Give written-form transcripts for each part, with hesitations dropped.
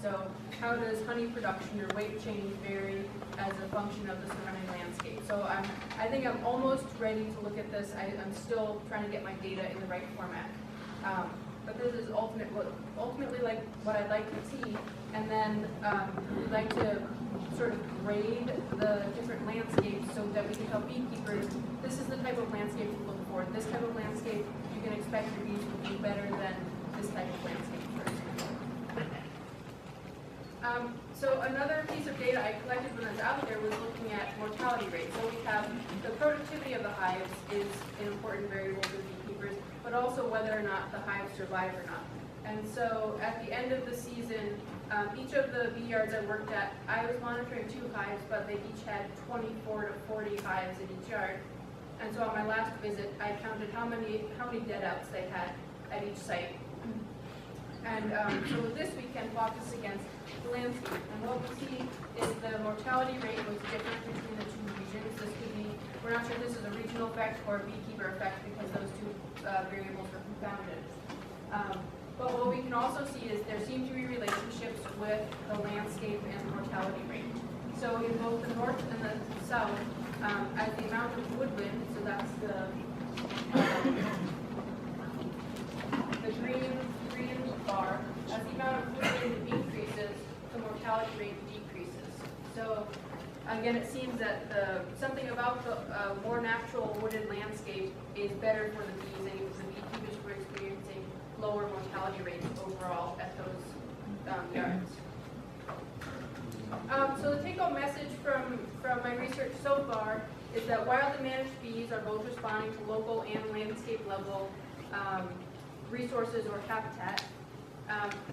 So how does honey production or weight change vary as a function of the surrounding landscape? So I think I'm almost ready to look at this. I'm still trying to get my data in the right format. But this is ultimately like what I'd like to see. And then we'd like to sort of grade the different landscapes so that we can tell beekeepers, this is the type of landscape to look for. This type of landscape, you can expect your bees to do better than this type of landscape, for example. So another piece of data I collected when I was out there was looking at mortality rates. So we have the productivity of the hives is an important variable for beekeepers, but also whether or not the hives survive or not. And so at the end of the season, each of the bee yards I worked at, I was monitoring 2 hives, but they each had 24 to 40 hives in each yard. And so on my last visit, I counted how many dead outs they had at each site. And so this we can plot this against the landscape. And what we see is the mortality rate was different between the 2 regions. This could be, we're not sure if this is a regional effect or a beekeeper effect because those 2 variables were confounded. But what we can also see is there seem to be relationships with the landscape and mortality rate. So in both the north and the south, as the amount of woodland, so that's the green bar, as the amount of woodland increases, the mortality rate decreases. So again, it seems that something about the more natural wooded landscape is better for the bees, and the beekeepers were experiencing lower mortality rates overall at those yards. So the take-home message from my research so far is that wildly managed bees are both responding to local and landscape level resources or habitat.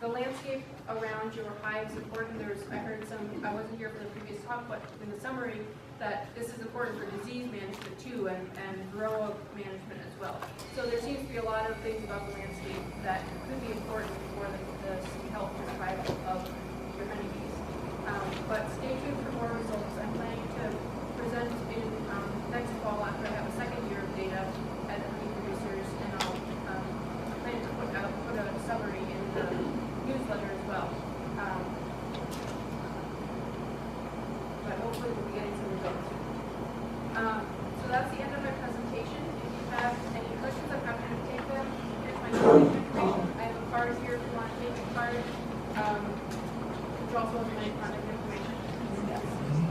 The landscape around your hive is important. I wasn't here for the previous talk, but in the summary, that this is important for disease management too, and varroa management as well. So there seems to be a lot of things about the landscape that could be important for the health and survival of your honeybees. But stay tuned for more results. I'm planning to present in next fall after I have a second year of data at Honey Producers, and I'll plan to put a summary in the newsletter as well. But hopefully we'll be getting some results soon. So that's the end of my presentation. If you have any questions, I'm happy to take them. Here's my contact information. I have a card here if you want to take a card. Which also has my contact information. Yes.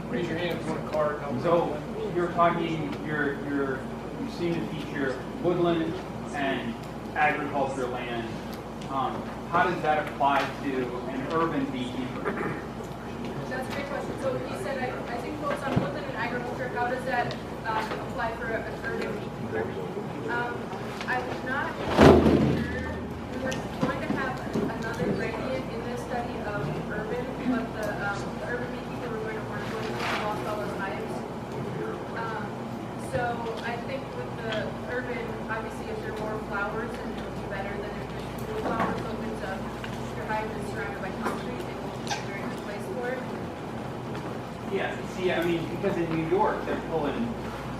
Raise your hand if you want a card. So you're talking, you seem to feature woodland and agriculture land. How does that apply to an urban beekeeper? That's a great question. So you said, I think both on woodland and agriculture, how does that apply for an urban beekeeper? I'm not sure. We were going to have another gradient in this study of urban, but the urban beekeeper we're going to work with lost all those hives. So I think with the urban, obviously if there are more flowers, then it will be better than if there's fewer flowers. So if your hive is surrounded by concrete, it will be a very good place for it. Yeah, see, I mean, because in New York, they're pulling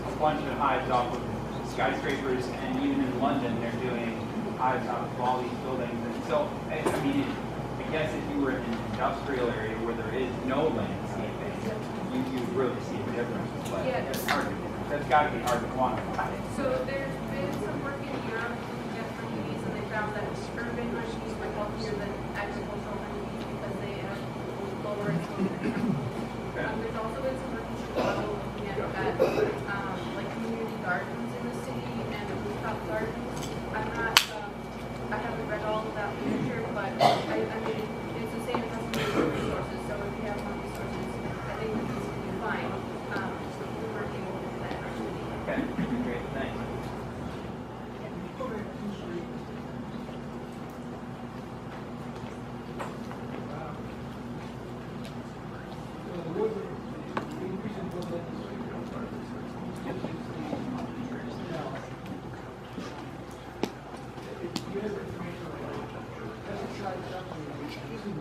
a bunch of hives off of skyscrapers, and even in London, they're doing hives off of all these buildings. And so, I mean, I guess if you were in an industrial area where there is no landscaping, you really see a difference. But Yeah. it's hard to, that's got to be hard to quantify. So there's been some work in Europe looking at honeybees, and they found that urban honeybees were healthier than agricultural honeybees because they have lower exposure to chemicals. There's also been some work in Chicago looking at like community gardens in the city and rooftop gardens. I haven't read all of that literature, but I mean, it's the same as resources. So if you have more resources, I think this will be fine. We're working with that actually. Okay, great, thanks.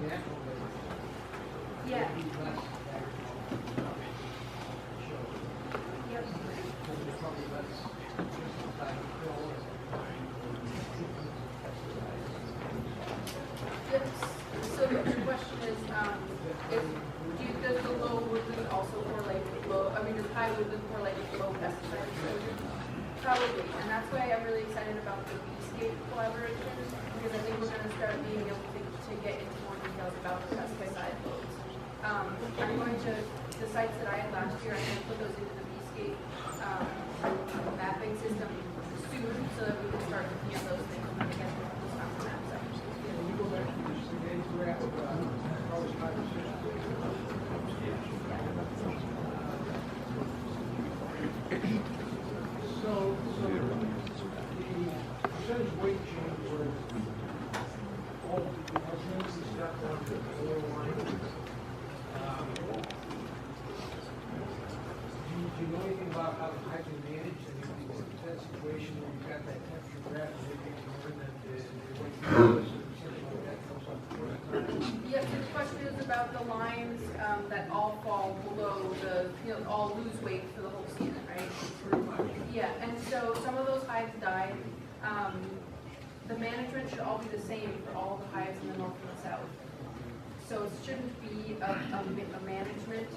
Yeah. Yep. Yep. So the question is, Does the low woodland also correlate with low, I mean, does high woodland correlate with low pesticide exposure? Probably, and that's why I'm really excited about the Beescape collaboration, because I think we're gonna start being able to get into more details about the pesticide loads. I'm going to, the sites that I had last year, I'm gonna put those into the Beescape, mapping system soon, so that we can start looking at those things when we get those on the maps up. You go back to just today's graph, probably 5 or 6. So the percentage weight change was all the percentage step down to the lower line. Do you know anything about how the hives are managed? I mean, is that situation where you've got that temperature graph and maybe more than the weight change, something like that comes up before that time? Yes, the question is about the lines that all fall below the, all lose weight for the whole season, right? Yeah, and so some of those hives died. The management should all be the same for all the hives in the north and the south. So it shouldn't be a management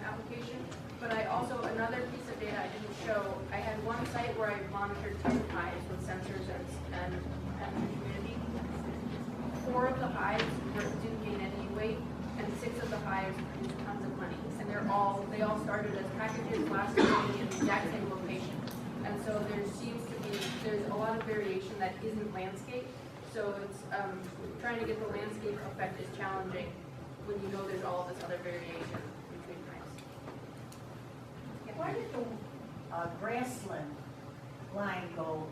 application. But I also, another piece of data I didn't show, I had one site where I monitored 10 hives with sensors and humidity. 4 of the hives didn't gain any weight, and 6 of the hives produced tons of honey. And they all started as packages, last year in the exact same location. And so there's a lot of variation that isn't landscape. So it's trying to get the landscape effect is challenging when you know there's all this other variation between hives. Why did the grassland line go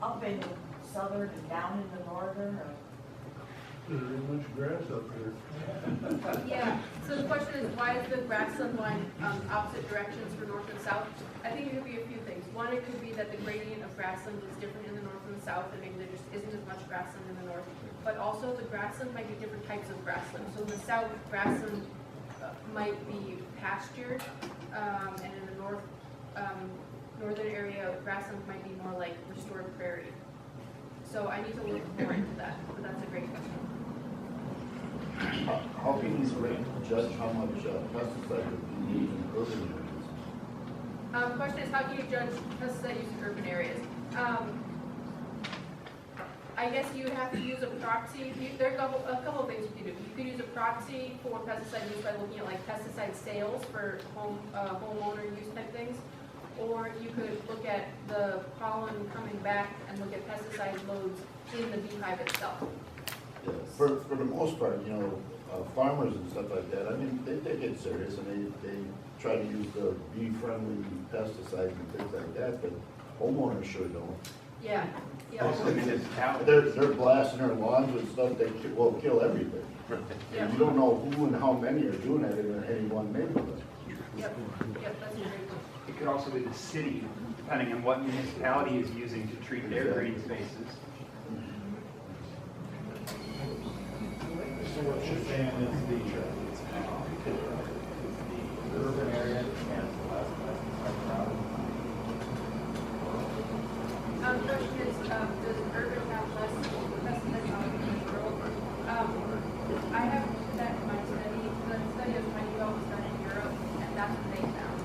up in southern and down in the northern? Or? There's much grass up there. Yeah, so the question is, why is the grassland line opposite directions for north and south? I think it could be a few things. One, it could be that the gradient of grassland is different in the north and the south, and maybe there just isn't as much grassland in the north. But also, the grassland might be different types of grassland. So in the south, grassland might be pastured, and in the northern area, grassland might be more like restored prairie. So I need to look more into that, but that's a great question. How can you judge how much pesticide you need in urban areas? Question is, how can you judge pesticide use in urban areas? I guess you would have to use a proxy. There are a couple of things you can do. You could use a proxy for pesticide use by looking at like pesticide sales for homeowner use type things. Or you could look at the pollen coming back and look at pesticide loads in the beehive itself. Yeah, for the most part, farmers and stuff like that, I mean, they take it serious and they try to use the bee-friendly pesticides and things like that, but homeowners sure don't. Yeah. They're blasting their lawns with stuff that will kill everything. Yeah. And you don't know who and how many are doing that in any one neighborhood. Yep, that's a great point. It could also be the city, depending on what municipality is using to treat their green spaces. So what you're saying is the urban area has the less pesticide problem? Question is, does urban have less pesticide problem than rural? I have that in my study. The study of honey was done in Europe, and that's what they found.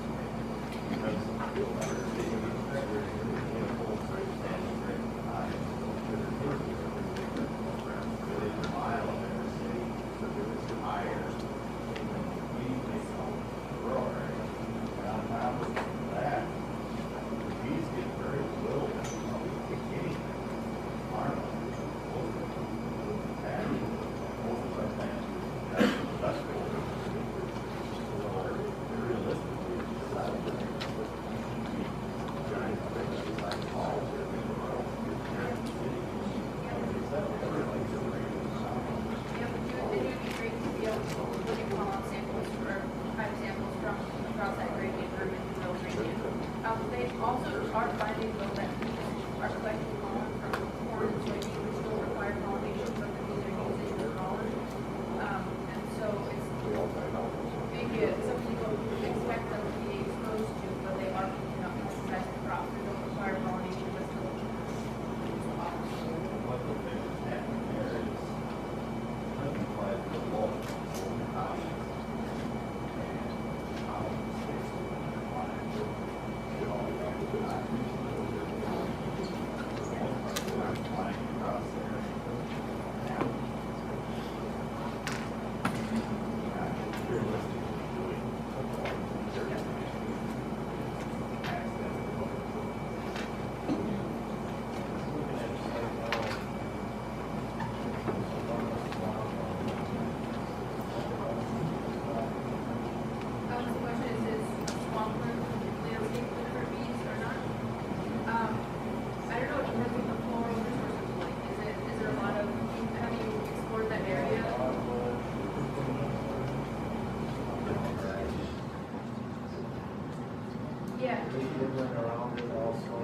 Yeah. They given around it also.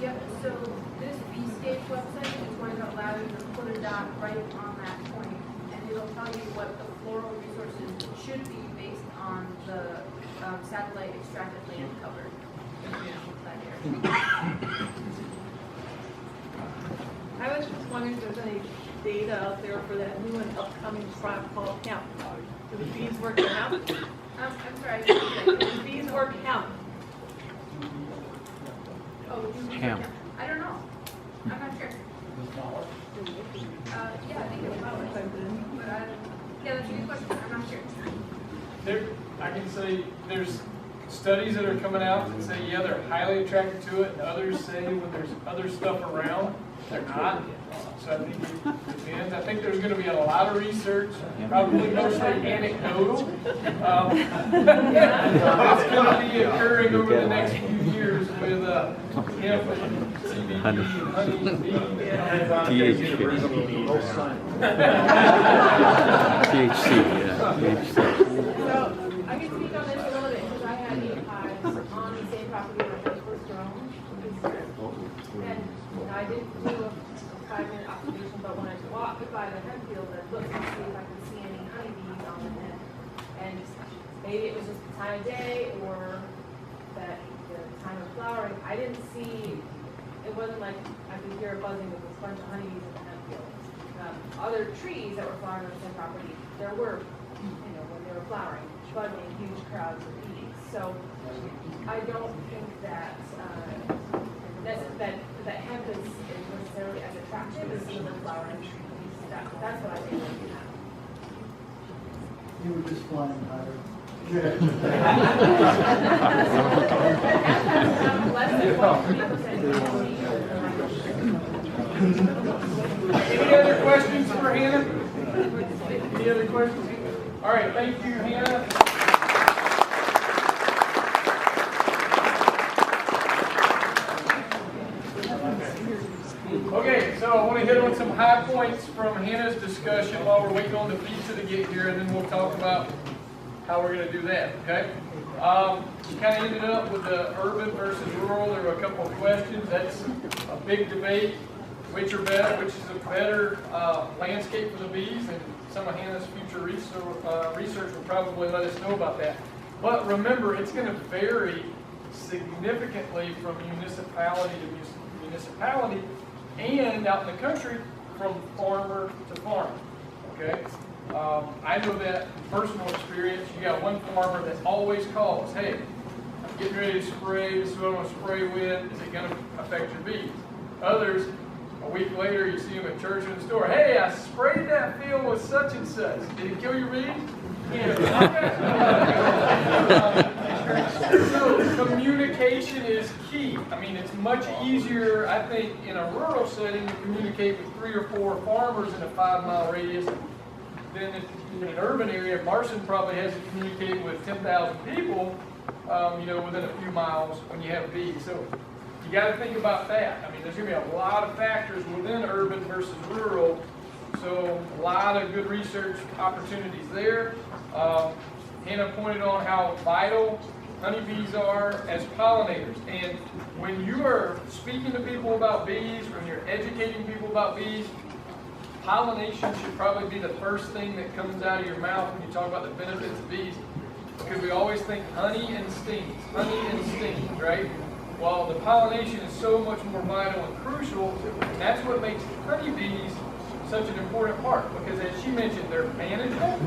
Yep, so this V-Scape website is going to allow you to put a dot right on that point, and it'll tell you what the floral resources should be based on the satellite extracted land covered. That area. I was just wondering if there's any data out there for that new and upcoming crop called hemp. Do the bees work hemp? I'm sorry. I didn't hear that. Do the bees work hemp? Oh, do you Hemp. I don't know. I'm not sure. Yeah, I think it's flowers. But yeah, that's a good question. I'm not sure. There, I can say there's studies that are coming out that say, yeah, they're highly attracted to it, and others say when there's other stuff around, they're not. So I think it depends. I think there's going to be a lot of research, probably mostly anecdotal. It's going to be occurring over the next few years with hemp and CBD and honey and bees. THC, yeah, THC. So I can speak on this a little bit because I had 8 hives on the same property where I was grown. And I didn't do a 5-minute observation, but when I walked by the hemp field, I looked to see if I could see any honeybees on the net. And maybe it was just the time of day or that the time of flowering. I didn't see, it wasn't like I could hear a buzzing with a bunch of honeybees in the hemp field. Other trees that were flowering on the same property, there were, when they were flowering, buzzing huge crowds of bees. So I don't think that that hemp is necessarily as attractive as some of the flowering trees. That's what I think. You were just flying higher. Less than 1% Any other questions for Hannah? Any other questions? All right, thank you, Hannah. Okay, so I want to hit on some high points from Hannah's discussion while we're waiting on the pizza to get here, and then we'll talk about how we're going to do that, okay? You kind of ended up with the urban versus rural. There were a couple of questions. That's a big debate. Which are better? Which is a better landscape for the bees? And some of Hannah's future research will probably let us know about that. But remember, it's going to vary significantly from municipality to municipality, and out in the country from farmer to farmer. Okay. I know that from personal experience. You got one farmer that always calls, hey, I'm getting ready to spray, this is what I'm going to spray with, is it going to affect your bees? Others, a week later, you see them at church or the store, hey, I sprayed that field with such and such. Did it kill your bees? Yeah. So communication is key. I mean, it's much easier, I think, in a rural setting to communicate with 3 or 4 farmers in a 5-mile radius than in an urban area. Marson probably has to communicate with 10,000 people, within a few miles when you have bees. So you got to think about that. I mean, there's going to be a lot of factors within urban versus rural. So a lot of good research opportunities there. Hannah pointed on how vital honeybees are as pollinators. And when you are speaking to people about bees, when you're educating people about bees, pollination should probably be the first thing that comes out of your mouth when you talk about the benefits of bees. Because we always think honey and stings, right? Well, the pollination is so much more vital and crucial, and that's what makes honeybees such an important part. Because as she mentioned, they're manageable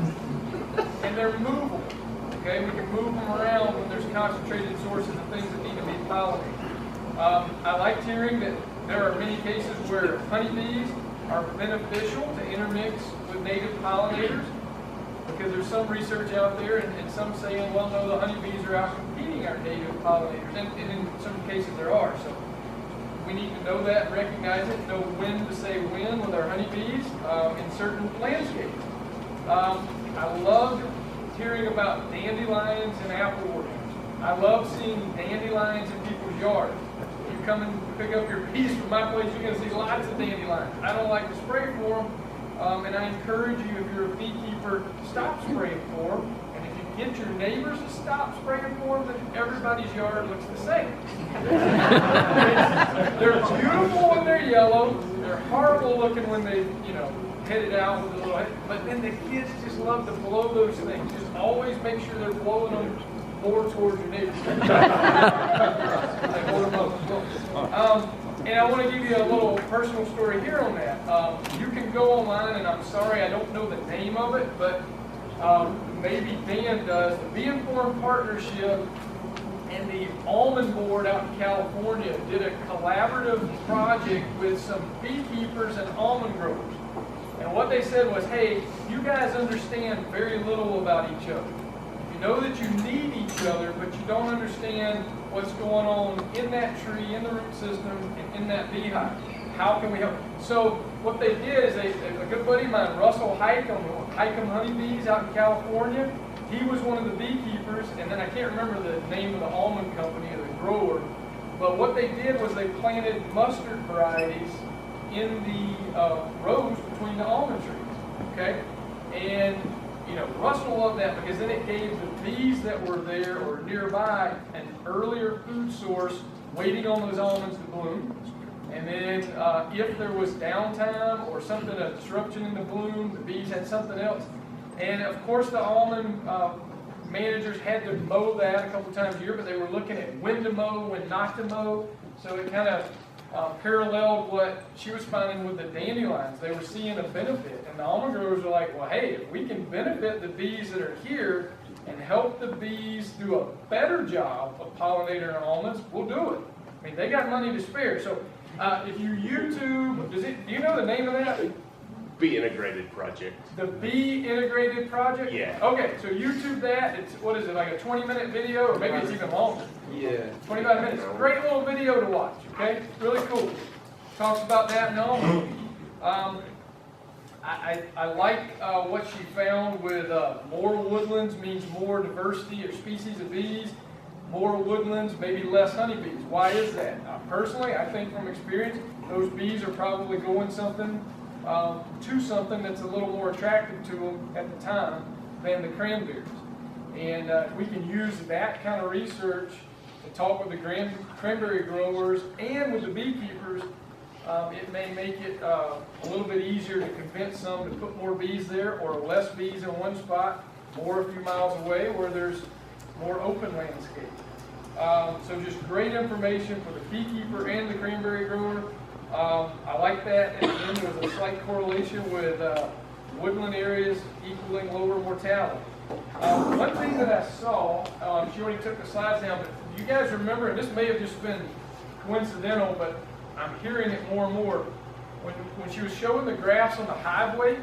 and they're movable. Okay, we can move them around when there's concentrated sources of things that need to be pollinated. I liked hearing that there are many cases where honeybees are beneficial to intermix with native pollinators, because there's some research out there and some saying, well, no, the honeybees are out competing our native pollinators, and in some cases there are. So we need to know that, recognize it, know when to say when with our honeybees in certain landscapes. I loved hearing about dandelions and apple orchards. I love seeing dandelions in people's yards. You come and pick up your bees from my place, you're going to see lots of dandelions. I don't like to spray for them, and I encourage you, if you're a beekeeper, stop spraying for them. And if you get your neighbors to stop spraying for them, then everybody's yard looks the same. They're beautiful when they're yellow. They're horrible looking when they, head it out with a little, but then the kids just love to blow those things. Just always make sure they're blowing them more towards your neighbors. And I want to give you a little personal story here on that. You can go online, and I'm sorry I don't know the name of it, but maybe Dan does. The Bee Informed Partnership and the Almond Board out in California did a collaborative project with some beekeepers and almond growers. And what they said was, hey, you guys understand very little about each other. You know that you need each other, but you don't understand what's going on in that tree, in the root system, and in that beehive. How can we help? So what they did is a good buddy of mine, Russell Hikem Honeybees out in California, he was one of the beekeepers, and then I can't remember the name of the almond company or the grower, but what they did was they planted mustard varieties in the rows between the almond trees, okay? And, Russell loved that because then it gave the bees that were there or nearby an earlier food source waiting on those almonds to bloom. And then if there was downtime or something, a disruption in the bloom, the bees had something else. And of course the almond managers had to mow that a couple times a year, but they were looking at when to mow, when not to mow. So it kind of paralleled what she was finding with the dandelions. They were seeing a benefit. And the almond growers were like, well, hey, if we can benefit the bees that are here and help the bees do a better job of pollinating our almonds, we'll do it. I mean, they got money to spare. So if you YouTube, do you know the name of that? Bee Integrated Project. The Bee Integrated Project? Yeah. Okay, so YouTube that. It's, what is it, like a 20-minute video, or maybe it's even longer? Yeah. 25 minutes. Great little video to watch, okay? Really cool. Talks about that and all. I like what she found with more woodlands means more diversity or species of bees. More woodlands, maybe less honeybees. Why is that? Personally, I think from experience, those bees are probably going to something that's a little more attractive to them at the time than the cranberries. And we can use that kind of research to talk with the cranberry growers and with the beekeepers. It may make it a little bit easier to convince some to put more bees there or less bees in one spot, more a few miles away where there's more open landscape. So just great information for the beekeeper and the cranberry grower. I like that. And again, there's a slight correlation with woodland areas equaling lower mortality. One thing that I saw, she already took the slides down, but you guys remember, and this may have just been coincidental, but I'm hearing it more and more. When she was showing the graphs on the hive weight,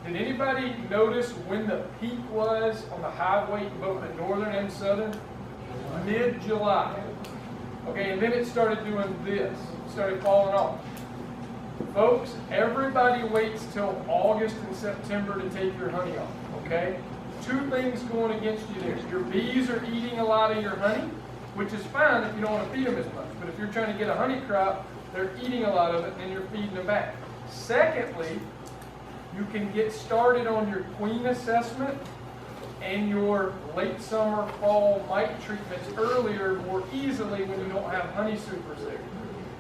did anybody notice when the peak was on the hive weight in both the northern and southern? Mid-July. Okay, and then it started doing this. It started falling off. Folks, everybody waits till August and September to take your honey off, okay? Two things going against you there. Your bees are eating a lot of your honey, which is fine if you don't want to feed them as much. But if you're trying to get a honey crop, they're eating a lot of it and you're feeding them back. Secondly, you can get started on your queen assessment and your late summer, fall mite treatments earlier, more easily when you don't have honey supers there.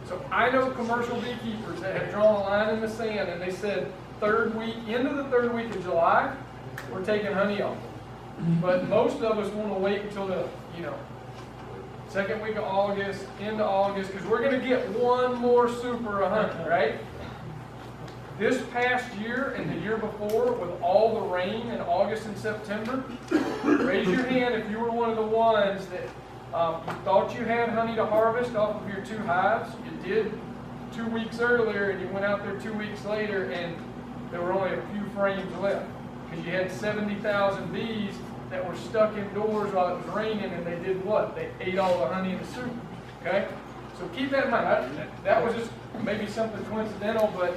So I know commercial beekeepers that have drawn a line in the sand and they said end of the third week of July, we're taking honey off. But most of us want to wait until the, second week of August, into August, because we're going to get one more super of honey, right? This past year and the year before, with all the rain in August and September, raise your hand if you were one of the ones that you thought you had honey to harvest off of your two hives. You did 2 weeks earlier, and you went out there 2 weeks later, and there were only a few frames left because you had 70,000 bees that were stuck indoors while it was raining, and they did what? They ate all the honey in the supers. Okay, so keep that in mind. That was just maybe something coincidental, but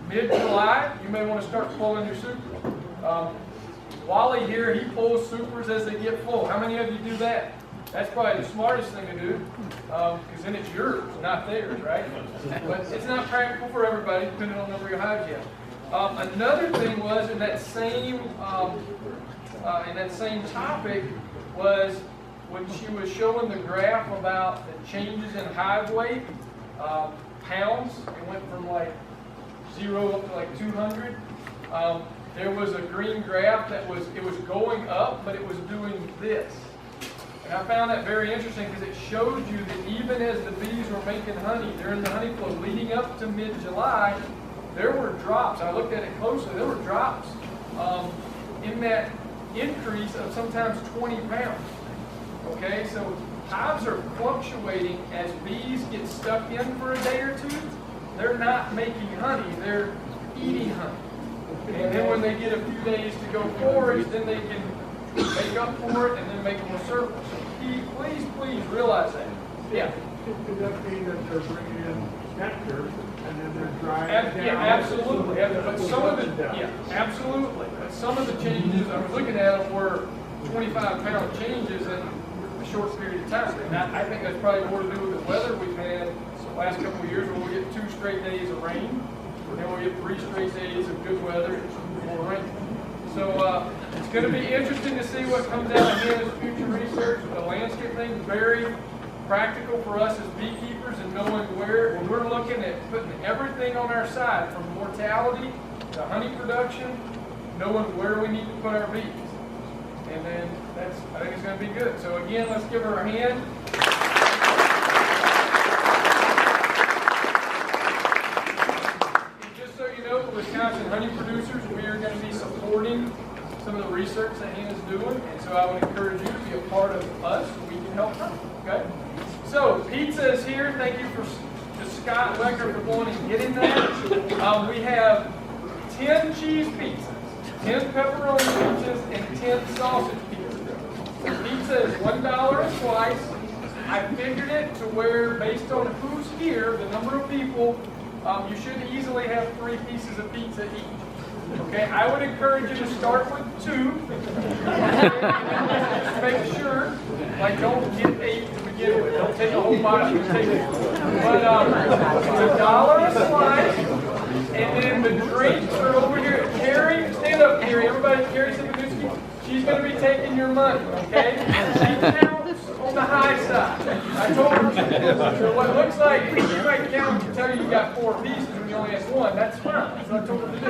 mid-July, you may want to start pulling your supers. Wally here, he pulls supers as they get full. How many of you do that? That's probably the smartest thing to do, because then it's yours, not theirs, right? But it's not practical for everybody, depending on the number of hives you have. Another thing was in that same topic was when she was showing the graph about the changes in hive weight, pounds. It went from like 0 up to like 200. There was a green graph that was going up, but it was doing this. And I found that very interesting because it showed you that even as the bees were making honey during the honey flow leading up to mid-July, there were drops. I looked at it closely. There were drops in that increase of sometimes 20 pounds. Okay, so hives are fluctuating as bees get stuck in for a day or two. They're not making honey, they're eating honey. And then when they get a few days to go forage, then they can make up for it and then make more surplus. So please realize that. Yeah. Could that mean that they're bringing in nectar and then they're drying it down? Yeah, absolutely. But some of absolutely. But some of the changes I was looking at them were 25-pound changes in a short period of time. And I think that's probably more to do with the weather we've had the last couple of years, where we get 2 straight days of rain, and then we get 3 straight days of good weather and more rain. So it's going to be interesting to see what comes out of his future research. The landscape thing is very practical for us as beekeepers, and knowing when we're looking at putting everything on our side, from mortality to honey production, knowing where we need to put our bees. And then I think it's going to be good. So again, let's give her a hand. And just so you know, the Wisconsin honey producers, we are going to be supporting some of the research that Hannah's doing, and so I would encourage you to be a part of us so we can help her. Okay? So pizza is here. Thank you to Scott Wecker for going and getting that. We have 10 cheese pizzas, 10 pepperoni pizzas, and 10 sausage pizzas. The pizza is $1 a slice. I figured it to where, based on who's here, the number of people, you should easily have 3 pieces of pizza each. Okay, I would encourage you to start with 2. Just make sure, like, don't get 8 to begin with. Don't take a whole box. But it's $1 a slice, and then the drinks are over here. Carrie, stand up, Carrie. Everybody, Carrie Sipaduski, she's going to be taking your money. Okay, she counts on the high side. I told her. So what it looks like, you might count and tell you got 4 pieces when you only have 1. That's fine. That's what I told her to do.